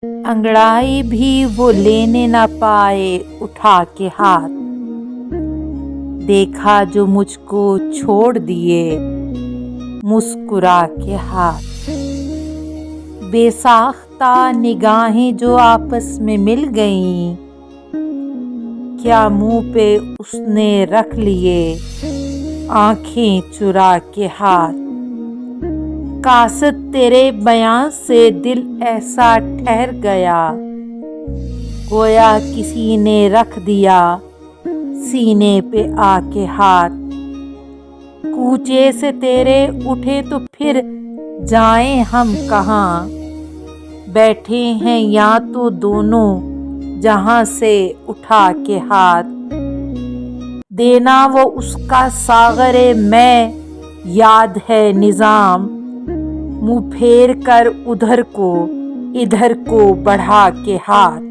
انگڑائی بھی وہ لینے نہ پائے اٹھا کے ہاتھ، دیکھا جو مجھ کو چھوڑ دیے مسکرا کے ہاتھ۔ بے ساختہ نگاہیں جو آپس میں مل گئیں، کیا منہ پہ اس نے رکھ لیے آنکھیں چرا کے ہاتھ۔ قاصد تیرے بیاں سے دل ایسا ٹھہر گیا، گویا کسی نے رکھ دیا سینے پہ آ کے ہاتھ۔ کوچے سے تیرے اٹھے تو پھر جائیں ہم کہاں، بیٹھے ہیں یاں تو دونوں جہاں سے اٹھا کے ہاتھ۔ دینا وہ اس کا ساغر میں یاد ہے نظام، منہ پھیر کر ادھر کو بڑھا کے ہاتھ۔